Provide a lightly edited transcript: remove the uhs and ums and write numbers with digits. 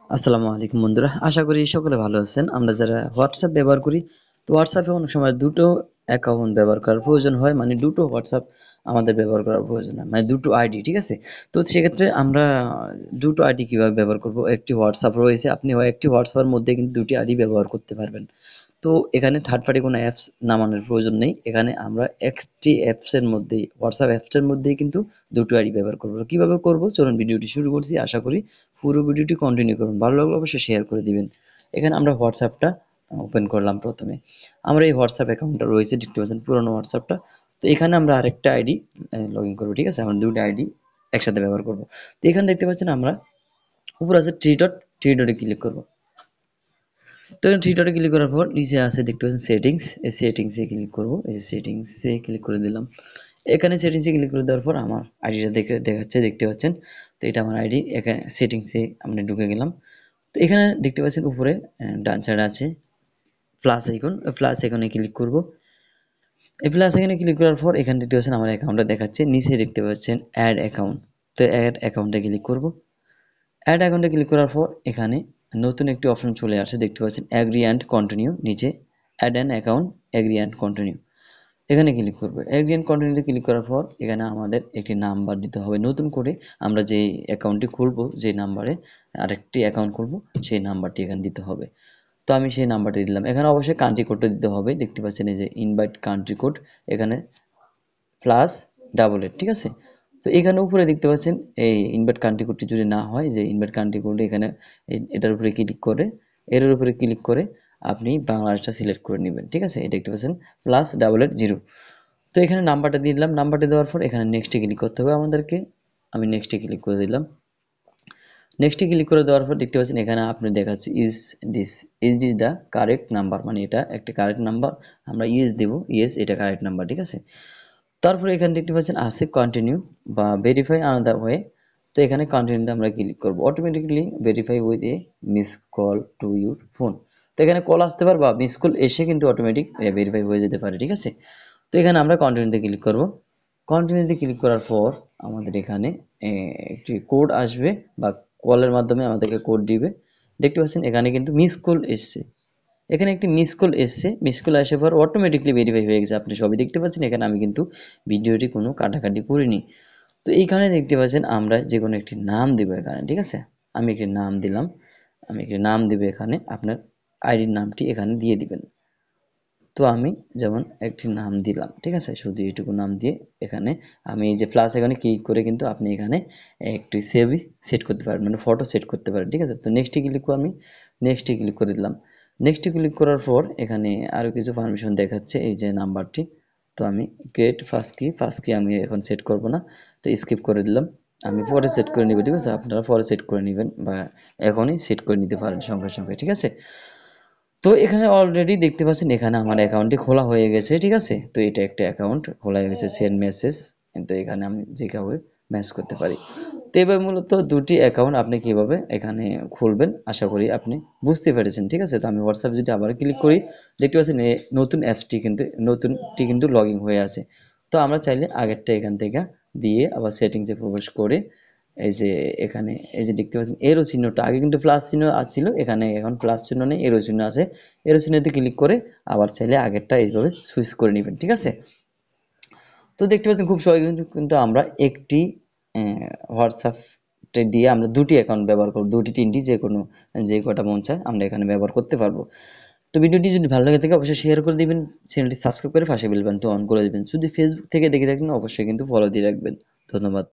আসসালামু আলাইকুম বন্ধুরা, আশা করি সকলে ভালো আছেন। আমরা যারা হোয়াটসঅ্যাপ ব্যবহার করি, তো হোয়াটসঅ্যাপে অনেক সময় দুটো অ্যাকাউন্ট ব্যবহার করার প্রয়োজন হয়, মানে দুটো হোয়াটসঅ্যাপ আমাদের ব্যবহার করার প্রয়োজন হয়, মানে দুটো আইডি, ঠিক আছে? তো সেক্ষেত্রে আমরা দুটো আইডি কিভাবে ব্যবহার করব? একটি হোয়াটসঅ্যাপ রয়েছে, আপনি একটি হোয়াটসঅ্যাপের মধ্যে কিন্তু দুটি আইডি ব্যবহার করতে পারবেন। তো এখানে থার্ড পার্টি কোনো অ্যাপস নামানোর প্রয়োজন নেই। এখানে আমরা একটি অ্যাপসের মধ্যেই, হোয়াটসঅ্যাপ অ্যাপসটার মধ্যেই কিন্তু দুটো আইডি ব্যবহার করব। কিভাবে করব চলুন ভিডিওটি শুরু করছি। আশা করি পুরো ভিডিওটি কন্টিনিউ করুন। ভালো লাগলে অবশ্যই শেয়ার করে দিবেন। এখানে আমরা হোয়াটসঅ্যাপটা ওপেন করলাম প্রথমে। আমরা এই হোয়াটসঅ্যাপ অ্যাকাউন্টটা রয়েছে, দেখতে পাচ্ছেন পুরনো হোয়াটসঅ্যাপটা। তো এখানে আমরা আরেকটা আইডি লগ ইন করবো, ঠিক আছে? আমরা দুটো আইডি একসাথে ব্যবহার করব। তো এখানে দেখতে পাচ্ছেন আমরা উপরে আছে থ্রি ডটে ক্লিক করব। তো এখানে থ্রি ডটে ক্লিক করার পর নিচে আছে দেখতে পাচ্ছেন সেটিংস, এই সেটিংসে ক্লিক করব। এই যে সেটিংসে ক্লিক করে দিলাম। এখানে সেটিংসে ক্লিক করে দেওয়ার পর আমার আইডিটা দেখাচ্ছে, দেখতে পাচ্ছেন। তো এটা আমার আইডি। এখানে সেটিংসে আমরা ঢুকে গেলাম। তো এখানে দেখতে পাচ্ছেন উপরে ডান সাইডে আছে প্লাস আইকন, প্লাস আইকনে ক্লিক করব। এই প্লাস আইকনে ক্লিক করার পর এখানে দেখতে পাচ্ছেন আমার অ্যাকাউন্টটা দেখাচ্ছে, নিচে দেখতে পাচ্ছেন অ্যাড অ্যাকাউন্ট। তো অ্যাড অ্যাকাউন্টে ক্লিক করব। অ্যাড অ্যাকাউন্টে ক্লিক করার পর এখানে নতুন একটি অপশন চলে আসছে, দেখতে পাচ্ছেন অ্যাগ্রি অ্যান্ড কন্টিনিউ, নিচে add an account, agree and continue, এখানে ক্লিক করবে। অ্যাগ্রি অ্যান্ড কন্টিনিউতে ক্লিক করার পর এখানে আমাদের একটি নাম্বার দিতে হবে নতুন করে। আমরা যে অ্যাকাউন্টটি খুলবো, যে নাম্বারে আরেকটি অ্যাকাউন্ট খুলবো, সেই নাম্বারটি এখানে দিতে হবে। তো আমি সেই নাম্বারটি দিলাম। এখানে অবশ্যই কান্ট্রি কোডটা দিতে হবে, দেখতে পাচ্ছেন এই যে ইনভাইট কান্ট্রি কোড, এখানে +8, ঠিক আছে? তো এখানে উপরে দেখতে পাচ্ছেন এই ইনভার্ট কান্ট্রি কোডটি যদি না হয়, যে ইনভার্ট কান্ট্রি কোড, এখানে এটার উপরে ক্লিক করে, এর উপরে ক্লিক করে আপনি বাংলাদেশটা সিলেক্ট করে নেবেন, ঠিক আছে? এটা দেখতে পাচ্ছেন +880। তো এখানে নাম্বারটা দিয়ে দিলাম। নাম্বারটা দেওয়ার পর এখানে নেক্সটে ক্লিক করতে হবে আমাদেরকে। আমি নেক্সটে ক্লিক করে দিলাম। নেক্সটে ক্লিক করে দেওয়ার পর দেখতে পাচ্ছেন এখানে আপনি দেখাচ্ছে is this the correct number, মানে এটা একটা কারেক্ট নাম্বার। আমরা ইয়েস দেব, ইয়েস এটা কারেক্ট নাম্বার, ঠিক আছে? তারপরে এখানে দেখতে পাচ্ছেন আছে কন্টিনিউ বা ভেরিফাই আনাদার ওয়ে। তো এখানে কন্টিনিউতে আমরা ক্লিক করব। Automatically verify with a miss call to your phone. তো এখানে কল আসতে পারে বা মিস কল এসে কিন্তু অটোমেটিক ভেরিফাই হয়ে যেতে পারে, ঠিক আছে? তো এখানে আমরা কন্টিনিউতে ক্লিক করব। কন্টিনিউতে ক্লিক করার পর আমাদের এখানে একটি কোড আসবে বা কলের মাধ্যমে আমাদেরকে কোড দিবে। দেখতে পাচ্ছেন এখানে কিন্তু মিস কল এসছে। এখানে একটি মিস কল এসছে, মিস কল আসার পর অটোমেটিকলি ভেরিফাই হয়ে গেছে। আপনি সবই দেখতে পাচ্ছেন। এখানে আমি কিন্তু ভিডিওটি কোনো কাটাকাটি করিনি। তো এইখানে দেখতে পাচ্ছেন আমরা যে কোনো একটি নাম দিব এখানে, ঠিক আছে? আমি একটি নাম দিলাম। আমি একটি নাম দিব এখানে, আপনার আইডির নামটি এখানে দিয়ে দিবেন। তো আমি যেমন একটি নাম দিলাম, ঠিক আছে? শুধু এইটুকু নাম দিয়ে এখানে আমি এই যে প্লাস এখানে ক্লিক করে কিন্তু আপনি এখানে একটি সেভ সেট করতে পারেন, মানে ফটো সেট করতে পারেন, ঠিক আছে? তো নেক্সটে ক্লিক করে আমি নেক্সটে ক্লিক করে দিলাম। নেক্সটে ক্লিক করার পর এখানে আরও কিছু পারমিশন দেখাচ্ছে, এই যে নাম্বারটি। তো আমি ক্রিয়েট ফার্স্ট কি আমি এখন সেট করব না, তো স্কিপ করে দিলাম। আমি পরে সেট করে নিব, ঠিক আছে? আপনারা পরে সেট করে নেবেন বা এখনই সেট করে নিতে পারেন সঙ্গে সঙ্গে, ঠিক আছে? তো এখানে অলরেডি দেখতে পাচ্ছেন এখানে আমার অ্যাকাউন্টটি খোলা হয়ে গেছে, ঠিক আছে? তো এটা একটা অ্যাকাউন্ট খোলা হয়ে গেছে, সেন্ড মেসেজ। কিন্তু এখানে আমি যে কাউকে মেসেজ করতে পারি। তো এবার মূলত দুটি অ্যাকাউন্ট আপনি কিভাবে এখানে খুলবেন আশা করি আপনি বুঝতে পেরেছেন, ঠিক আছে? তো আমি হোয়াটসঅ্যাপ যদি আবার ক্লিক করি, দেখতে পাচ্ছেন নতুন অ্যাপসটি কিন্তু নতুনটি কিন্তু লগ ইন হয়ে আছে। তো আমরা চাইলে আগেরটা এখান থেকে দিয়ে আবার সেটিংসে প্রবেশ করে এই যে এখানে এই যে দেখতে পাচ্ছেন এরো চিহ্নটা, আগে কিন্তু প্লাস চিহ্ন ছিল, এখানে এখন প্লাস চিহ্ন নেই, এরো চিহ্ন আছে। এরো চিহ্নতে ক্লিক করে আবার চাইলে আগেরটা এইভাবে সুইচ করে নেবেন, ঠিক আছে? তো দেখতে পাচ্ছেন খুব সহজে কিন্তু আমরা একটি হোয়াটসঅ্যাপ দিয়ে আমরা দুটি অ্যাকাউন্ট ব্যবহার করব, দুটি তিনটি যে কোনো, যে কটা মন চায় আমরা এখানে ব্যবহার করতে পারবো। তো ভিডিওটি যদি ভালো লাগে থাকে অবশ্যই শেয়ার করে দিবেন, চ্যানেলটি সাবস্ক্রাইব করে পাশে বেল বাটনটি অন করে দিবেন। যদি ফেসবুক থেকে দেখে থাকেন অবশ্যই কিন্তু ফলো দিয়ে রাখবেন। ধন্যবাদ।